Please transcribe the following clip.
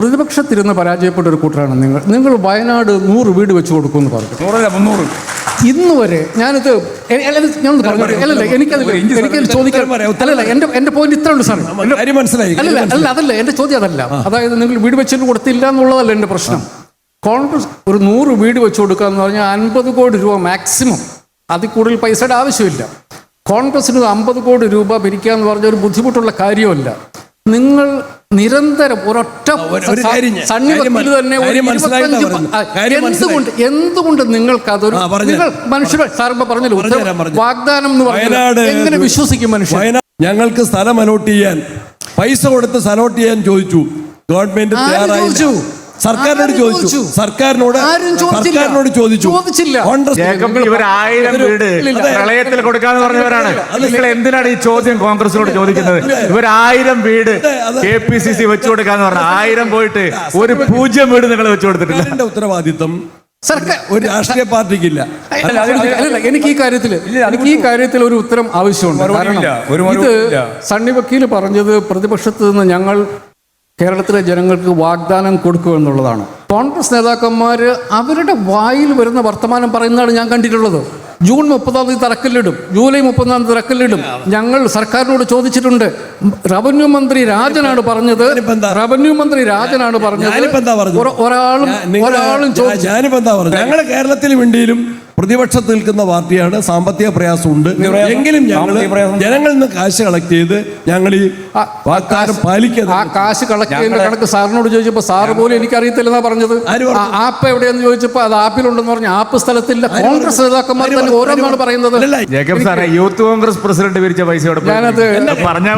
പ്രതിപക്ഷത്തിരുന്ന് പരാജയപ്പെട്ട ഒരു കൂട്ടരാണ് നിങ്ങൾ വയനാട് 100 വീട് വെച്ച് കൊടുക്കുമെന്ന് പറഞ്ഞു. 300 ഇന്ന് വരെ ഞാനിത് എനിക്കത് ചോദിക്കാൻ അല്ലല്ല, എന്റെ പോയിന്റ് ഇത്ര ഉണ്ട് സാർ. അതല്ല എന്റെ ചോദ്യം, അതല്ല. അതായത് നിങ്ങൾ വീട് വെച്ചിട്ട് കൊടുത്തില്ല എന്നുള്ളതല്ല എന്റെ പ്രശ്നം. കോൺഗ്രസ് ഒരു 100 വീട് വെച്ച് കൊടുക്കുക എന്ന് പറഞ്ഞാൽ 50 കോടി രൂപ മാക്സിമം, അതിൽ കൂടുതൽ പൈസയുടെ ആവശ്യമില്ല. കോൺഗ്രസിന് 50 കോടി രൂപ ഭരിക്കുക എന്ന് പറഞ്ഞ ഒരു ബുദ്ധിമുട്ടുള്ള കാര്യമല്ല. നിങ്ങൾ നിരന്തരം ഒരൊറ്റ തന്നെ എന്തുകൊണ്ട് നിങ്ങൾക്ക് അതൊരു മനുഷ്യർ സാറിപ്പോ പറഞ്ഞല്ലോ വാഗ്ദാനം എന്ന് പറഞ്ഞാൽ എങ്ങനെ വിശ്വസിക്കും മനുഷ്യർ? ഞങ്ങൾക്ക് സ്ഥലം അലോട്ട് ചെയ്യാൻ പൈസ കൊടുത്ത് അലോട്ട് ചെയ്യാൻ ചോദിച്ചു, ഗവൺമെന്റ് തയ്യാറായില്ല. സർക്കാരിനോട് ചോദിച്ചു, സർക്കാരിനോട് ചോദിച്ചു. ഇവർ 1000 വീട് പ്രളയത്തിൽ കൊടുക്കാന്ന് പറഞ്ഞവരാണ്. നിങ്ങൾ എന്തിനാണ് ഈ ചോദ്യം കോൺഗ്രസിനോട് ചോദിക്കുന്നത്? ഇവർ 1000 വീട് KPCC വെച്ചു കൊടുക്കാന്ന് പറഞ്ഞ 1000 പോയിട്ട് ഒരു 0 വീട് നിങ്ങൾ വെച്ചു കൊടുത്തിട്ടില്ല. എന്റെ ഉത്തരവാദിത്വം ഒരു രാഷ്ട്രീയ പാർട്ടിക്കില്ല. എനിക്ക് ഈ കാര്യത്തിൽ ഒരു ഉത്തരം ആവശ്യമുണ്ട്. കാരണം ഇത് സണ്ണി വക്കീൽ പറഞ്ഞത് പ്രതിപക്ഷത്ത് നിന്ന് ഞങ്ങൾ കേരളത്തിലെ ജനങ്ങൾക്ക് വാഗ്ദാനം കൊടുക്കുക എന്നുള്ളതാണ്. കോൺഗ്രസ് നേതാക്കന്മാർ അവരുടെ വായിൽ വരുന്ന വർത്തമാനം പറയുന്നതാണ് ഞാൻ കണ്ടിട്ടുള്ളത്. ജൂൺ 30 തറക്കല്ലിടും, ജൂലൈ 30 തറക്കല്ലിടും. ഞങ്ങൾ സർക്കാരിനോട് ചോദിച്ചിട്ടുണ്ട്. റവന്യൂ മന്ത്രി രാജനാണ് പറഞ്ഞത് ഒരാളും ഞങ്ങൾ കേരളത്തിലും ഇന്ത്യയിലും പ്രതിപക്ഷത്ത് നിൽക്കുന്ന പാർട്ടിയാണ്. സാമ്പത്തിക പ്രയാസമുണ്ട് എങ്കിലും ഞങ്ങൾ ജനങ്ങളിൽ നിന്ന് കാശ് കളക്ട് ചെയ്ത് ഞങ്ങൾ ഈ വാഗ്ദാനം പാലിക്കുന്നത്. ആ കാശ് കളക്ട് ചെയ്യുന്ന കണക്ക് സാറിനോട് ചോദിച്ചപ്പോൾ സാറ് പോലും എനിക്കറിയത്തില്ലെന്നാ പറഞ്ഞത്. ആപ്പ് എവിടെയെന്ന് ചോദിച്ചപ്പോൾ അത് ആപ്പിലുണ്ടെന്ന് പറഞ്ഞു. ആപ്പ് സ്ഥലത്തില്ല. കോൺഗ്രസ് നേതാക്കന്മാർ തന്നെ ഓരോന്നാണ് പറയുന്നത്. യൂത്ത് കോൺഗ്രസ് പ്രസിഡന്റ് പിരിച്ച പൈസ ഞാനത് പറഞ്ഞാൽ